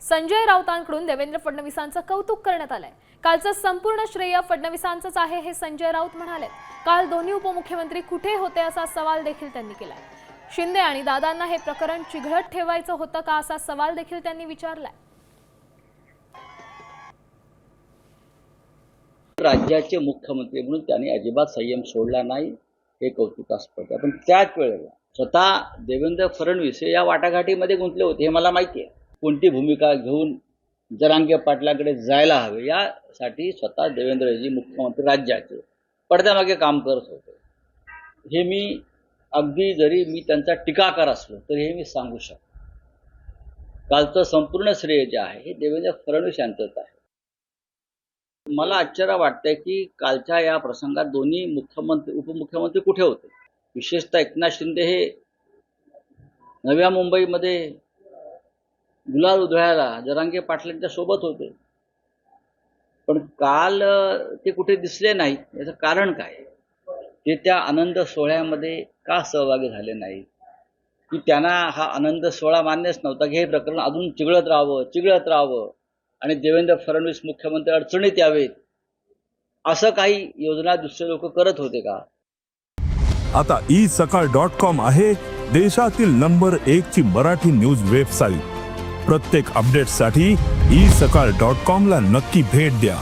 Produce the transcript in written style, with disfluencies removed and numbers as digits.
संजय राऊतांकडून देवेंद्र फडणवीसांचं कौतुक करण्यात आलंय। कालचं संपूर्ण श्रेय फडणवीसांचंच आहे हे संजय राऊत म्हणाले। काल दोन्ही उपमुख्यमंत्री कुठे होते असा सवाल देखील त्यांनी केलाय। शिंदे आणि दादांना हे प्रकरण चिघळत ठेवायचं होतं का असा सवाल देखील त्यांनी विचारलाय। राज्याचे मुख्यमंत्री म्हणून त्यांनी अजिबात संयम सोडला नाही हे कौतुकास्पद आहे। पण त्याच वेळेला स्वतः देवेंद्र फडणवीस या वाटाघाटीमध्ये गुंतले होते हे मला माहिती आहे। कोणती भूमिका घेऊन जरांगे पाटलांकडे जायला हवे यासाठी स्वतः देवेंद्रजी मुख्यमंत्री राज्याचे पडद्यामागे काम करत होते। हे मी अगदी जरी मी त्यांचा टीकाकार असलो तरी हे मी सांगू शकतो। कालचं संपूर्ण श्रेय जे आहे हे देवेंद्र फडणवीस यांचंच आहे। मला आश्चर्य वाटतंय की कालच्या या प्रसंगात दोन्ही मुख्यमंत्री उपमुख्यमंत्री कुठे होते। विशेषतः एकनाथ शिंदे हे नव्या मुंबईमध्ये गुलाल उधळायला जरांगे पाटलांच्या सोबत होते, पण काल ते कुठे दिसले नाही। याचं कारण काय? ते त्या आनंद सोहळ्यामध्ये का सहभागी झाले नाही की त्यांना हा आनंद सोहळा मान्यच नव्हता की हे प्रकरण अजून चिघळत राहावं आणि देवेंद्र फडणवीस मुख्यमंत्री अडचणीत यावेत असं काही योजना दुसरे लोक करत होते का? आता isakal.com आहे देशातील नंबर 1 ची मराठी न्यूज वेबसाईट। प्रत्येक अपडेटसाठी isakal.com ला नक्की भेट द्या।